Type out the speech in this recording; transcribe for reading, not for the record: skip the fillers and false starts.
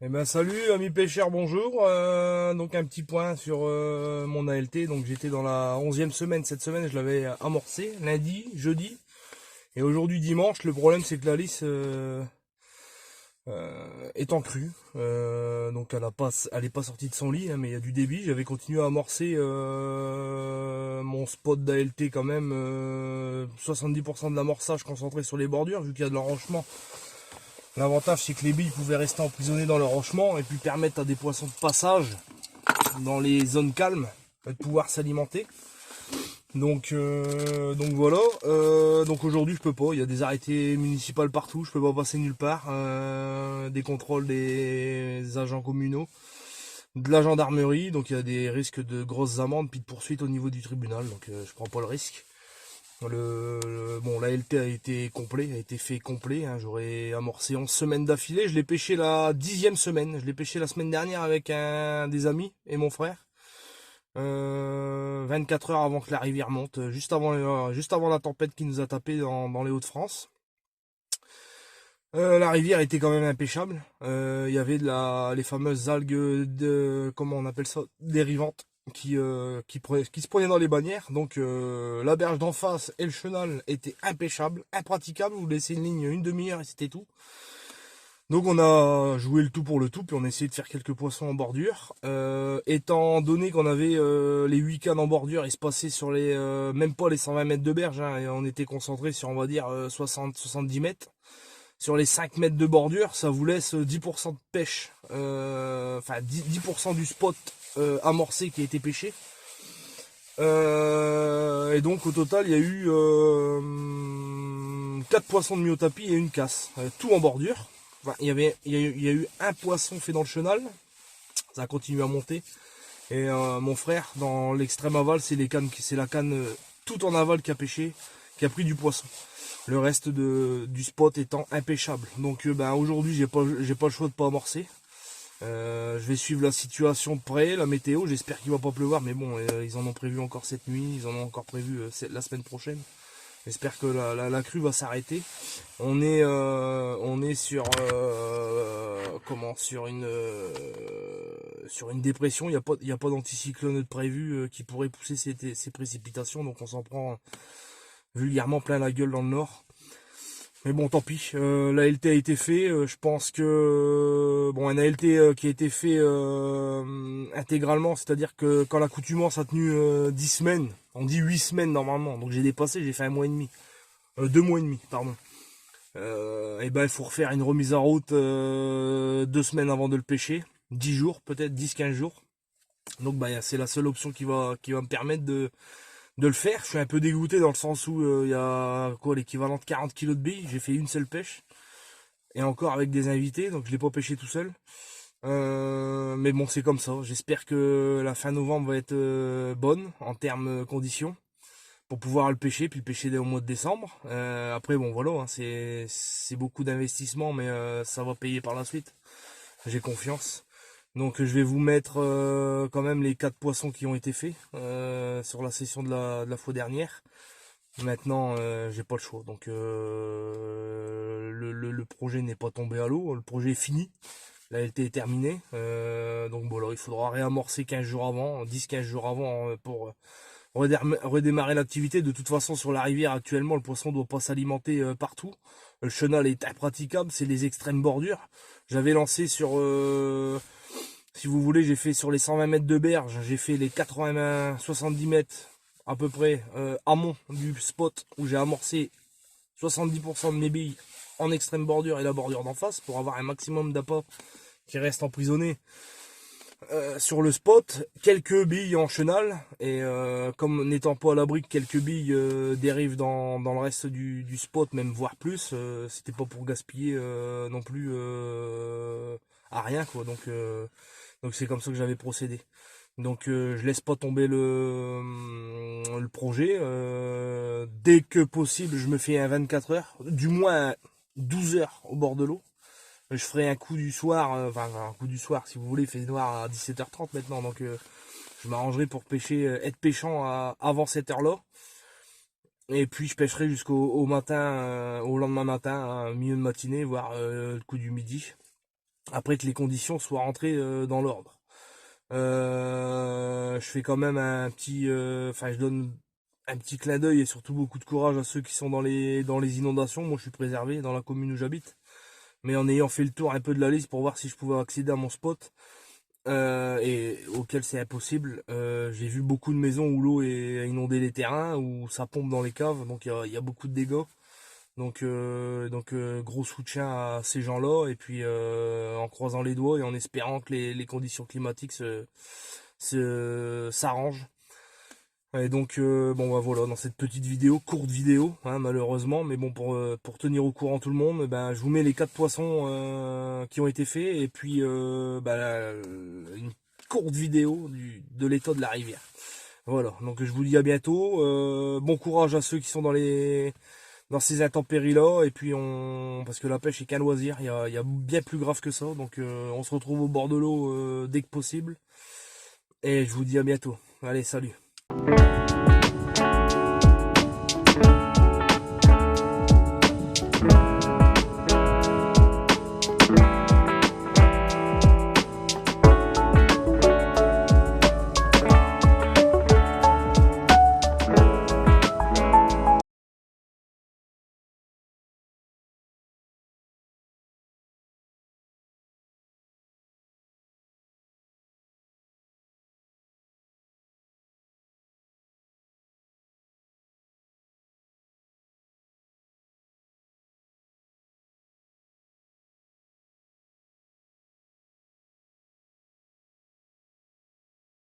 Eh ben salut amis pêcheurs, bonjour. Donc un petit point sur mon ALT. Donc j'étais dans la 11e semaine. Cette semaine je l'avais amorcé lundi, jeudi et aujourd'hui dimanche. Le problème c'est que la lisse est en crue. Donc elle est pas sortie de son lit, hein, mais il y a du débit. J'avais continué à amorcer mon spot d'ALT quand même. 70% de l'amorçage concentré sur les bordures vu qu'il y a de l'enrochement. L'avantage c'est que les billes pouvaient rester emprisonnées dans le rochement et puis permettre à des poissons de passage dans les zones calmes de pouvoir s'alimenter. Donc voilà. Donc aujourd'hui je peux pas. Il y a des arrêtés municipaux partout. Je peux pas passer nulle part. Des contrôles des agents communaux, de la gendarmerie. Donc il y a des risques de grosses amendes puis de poursuites au niveau du tribunal. Donc je prends pas le risque. Bon, l'ALT a été complet, a été fait complet, hein. J'aurais amorcé 11 semaines d'affilée. Je l'ai pêché la 10e semaine. Je l'ai pêché la semaine dernière avec des amis et mon frère. 24 heures avant que la rivière monte, juste avant la tempête qui nous a tapé dans les Hauts-de-France. La rivière était quand même impêchable. Il y avait les fameuses algues comment on appelle ça, dérivantes qui se prenaient dans les bannières. Donc la berge d'en face et le chenal étaient impêchables, impraticables. Vous laissez une ligne une demi-heure et c'était tout. Donc on a joué le tout pour le tout, puis on a essayé de faire quelques poissons en bordure. Étant donné qu'on avait les 8 cannes en bordure espacées sur même pas les 120 mètres de berge, hein, et on était concentré sur on va dire 60-70 mètres. Sur les 5 mètres de bordure, ça vous laisse 10% de pêche, enfin 10% du spot amorcé qui a été pêché. Et donc au total, il y a eu 4 poissons de myotapie et une casse, tout en bordure. Enfin, il y a eu un poisson fait dans le chenal, ça a continué à monter. Et mon frère, dans l'extrême aval, c'est la canne tout en aval qui a pêché, qui a pris du poisson. Le reste du spot étant impêchable. Donc ben, aujourd'hui, j'ai pas le choix de pas amorcer. Je vais suivre la situation de près, la météo. J'espère qu'il va pas pleuvoir, mais bon, ils en ont prévu encore cette nuit, ils en ont encore prévu la semaine prochaine. J'espère que la crue va s'arrêter. On est sur sur une dépression. Il y a pas d'anticyclone de prévu qui pourrait pousser ces précipitations. Donc on s'en prend vulgairement plein la gueule dans le nord. Mais bon, tant pis. L'ALT a été fait. Je pense que bon, un ALT qui a été fait intégralement, c'est-à-dire que quand l'accoutumance a tenu 10 semaines, on dit 8 semaines normalement. Donc j'ai dépassé, j'ai fait un mois et demi, 2 mois et demi, pardon. Et ben il faut refaire une remise en route 2 semaines avant de le pêcher, 10 jours peut-être, 10-15 jours. Donc bah, c'est la seule option qui va me permettre de le faire. Je suis un peu dégoûté dans le sens où il y a quoi l'équivalent de 40 kilos de billes. J'ai fait une seule pêche. Et encore avec des invités, donc je l'ai pas pêché tout seul. Mais bon, c'est comme ça. J'espère que la fin novembre va être bonne en termes conditions pour pouvoir le pêcher, puis le pêcher au mois de décembre. Après, bon voilà, hein, c'est beaucoup d'investissement, mais ça va payer par la suite. J'ai confiance. Donc je vais vous mettre quand même les 4 poissons qui ont été faits sur la session de la fois dernière. Maintenant, j'ai pas le choix. Donc le projet n'est pas tombé à l'eau. Le projet est fini. La LT est terminée. Donc voilà, il faudra réamorcer 15 jours avant, 10-15 jours avant pour redémarrer l'activité. De toute façon, sur la rivière actuellement, le poisson ne doit pas s'alimenter partout. Le chenal est impraticable, c'est les extrêmes bordures. J'avais lancé sur si vous voulez, j'ai fait sur les 120 mètres de berge, j'ai fait les 80-70 mètres à peu près amont du spot où j'ai amorcé 70% de mes billes en extrême bordure et la bordure d'en face pour avoir un maximum d'appât qui reste emprisonné sur le spot. Quelques billes en chenal et comme n'étant pas à l'abri que quelques billes dérivent dans le reste du spot, même voire plus, c'était pas pour gaspiller non plus à rien quoi. Donc c'est comme ça que j'avais procédé. Donc je laisse pas tomber le projet. Dès que possible, je me fais un 24 heures, du moins 12 heures au bord de l'eau. Je ferai un coup du soir, enfin un coup du soir si vous voulez, il fait noir à 17h30 maintenant. Donc je m'arrangerai pour pêcher, être pêchant avant cette heure-là. Et puis je pêcherai jusqu'au matin, au lendemain matin, milieu de matinée, voire le coup du midi. après que les conditions soient rentrées dans l'ordre. Je fais quand même un petit, enfin je donne un petit clin d'œil et surtout beaucoup de courage à ceux qui sont dans les inondations. Moi je suis préservé dans la commune où j'habite, mais en ayant fait le tour un peu de la liste pour voir si je pouvais accéder à mon spot, et auquel c'est impossible. J'ai vu beaucoup de maisons où l'eau a inondé les terrains, où ça pompe dans les caves, donc il y a beaucoup de dégâts. Donc gros soutien à ces gens-là, et puis en croisant les doigts et en espérant que les conditions climatiques s'arrangent. Et donc bon bah voilà, dans cette petite vidéo, courte vidéo, hein, malheureusement, mais bon pour tenir au courant tout le monde, ben je vous mets les 4 poissons qui ont été faits, et puis une courte vidéo de l'état de la rivière. Voilà, donc je vous dis à bientôt. Bon courage à ceux qui sont dans ces intempéries-là, et puis parce que la pêche est qu'un loisir, il y a bien plus grave que ça, donc on se retrouve au bord de l'eau dès que possible, et je vous dis à bientôt. Allez, salut.